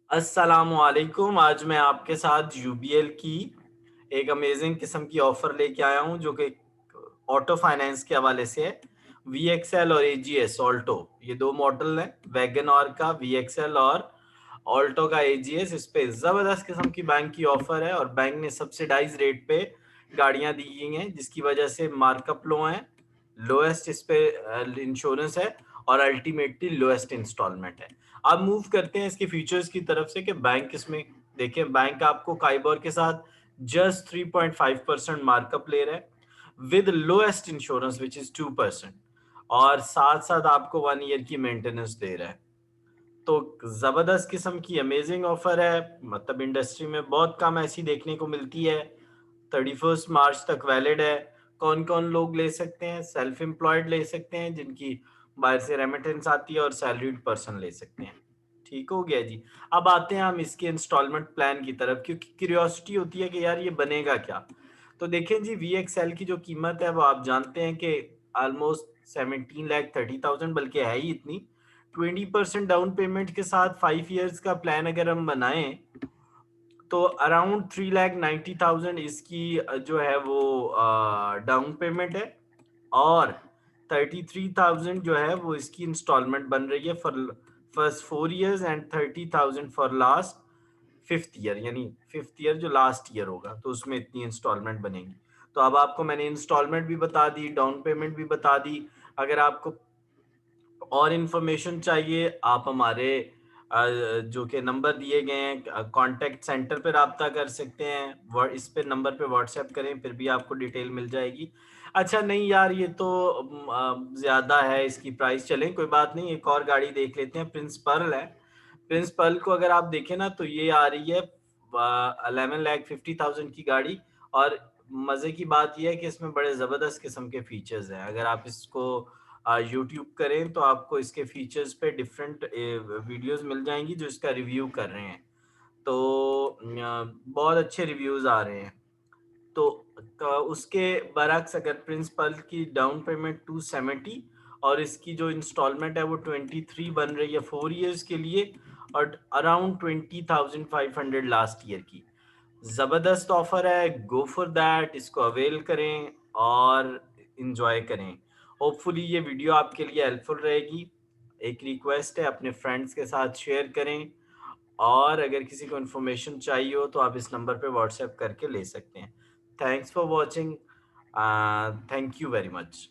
अस्सलामुअलैकुम। आज मैं आपके साथ यूबीएल की एक अमेज़िंग किस्म की ऑफ़र लेके आया हूँ जो कि ऑटो फाइनेंस के हवाले से है। वीएक्सएल और एजीएस ऑल्टो, ये 2 मॉडल हैं, वैगन आर का वीएक्सएल और ऑल्टो का एजीएस। इस पे ज़बरदस्त किस्म की बैंक की ऑफ़र है और बैंक ने सब्सिडाइज़ रेट पे गाड़ियाँ दी गई हैं, जिसकी वजह से मार्कअप लो है, लोएस्ट इस पे इंश्योरेंस है और अल्टीमेटली लोएस्ट इंस्टॉलमेंट है। अब मूव करते हैं इसके फीचर्स की तरफ से कि बैंक इसमें देखिए, बैंक आपको काइबोर के साथ जस्ट 3.5% मार्कअप ले रहा है with lowest insurance which is 2%, और साथ साथ आपको 1 ईयर की मेंटेनेंस दे रहा है। तो जबरदस्त किस्म की अमेजिंग ऑफर है, मतलब इंडस्ट्री में बहुत कम ऐसी देखने को मिलती है। 31 मार्च तक वैलिड है। कौन कौन लोग ले सकते हैं? सेल्फ एम्प्लॉयड ले सकते हैं, जिनकी बाहर से रेमिटेंस आती है, और सैलरीड पर्सन ले सकते हैं। ठीक हो गया जी। अब आते हैं हम इसके इंस्टॉलमेंट प्लान की तरफ, क्योंकि क्यूरियोसिटी होती है कि यार ये बनेगा क्या। तो देखें जी, वी एक्सएल की जो कीमत है वो आप जानते हैं कि ऑलमोस्ट 17,30,000, बल्कि है ही इतनी। 20% डाउन पेमेंट के साथ 5 ईयर्स का प्लान अगर हम बनाएं तो अराउंड 3,90,000 इसकी जो है वो डाउन पेमेंट है, और 33,000 जो है वो इसकी इंस्टॉलमेंट बन रही है for first 4 years, and 30,000 for last 5th year, यानी 5th ईयर जो लास्ट ईयर होगा तो उसमें इतनी इंस्टॉलमेंट बनेगी। तो अब आपको मैंने इंस्टॉलमेंट भी बता दी, डाउन पेमेंट भी बता दी। अगर आपको और इन्फॉर्मेशन चाहिए, आप हमारे जो कि नंबर दिए गए हैं कॉन्टैक्ट सेंटर पे रब्ता कर सकते हैं। इस पे नंबर पे व्हाट्सएप करें, फिर भी आपको डिटेल मिल जाएगी। अच्छा नहीं यार, ये तो ज़्यादा है इसकी प्राइस, चलें कोई बात नहीं, एक और गाड़ी देख लेते हैं। प्रिंस पर्ल है। प्रिंस पर्ल को अगर आप देखें ना तो ये आ रही है 11,50,000 की गाड़ी। और मज़े की बात ये है कि इसमें बड़े ज़बरदस्त किस्म के फीचर्स हैं। अगर आप इसको यूट्यूब करें तो आपको इसके फीचर्स पे डिफरेंट वीडियोस मिल जाएंगी जो इसका रिव्यू कर रहे हैं। तो बहुत अच्छे रिव्यूज आ रहे हैं। तो उसके बरक्स अगर प्रिंस पर्ल की डाउन पेमेंट 270 और इसकी जो इंस्टॉलमेंट है वो 23 बन रही है 4 ईयर्स के लिए, और अराउंड 20,500 लास्ट ईयर की। ज़बरदस्त ऑफर है, गो फॉर दैट, इसको अवेल करें और इंजॉय करें। होपफुली ये वीडियो आपके लिए हेल्पफुल रहेगी। एक रिक्वेस्ट है, अपने फ्रेंड्स के साथ शेयर करें, और अगर किसी को इन्फॉर्मेशन चाहिए हो तो आप इस नंबर पे व्हाट्सएप करके ले सकते हैं। Thanks for watching. Thank you very much.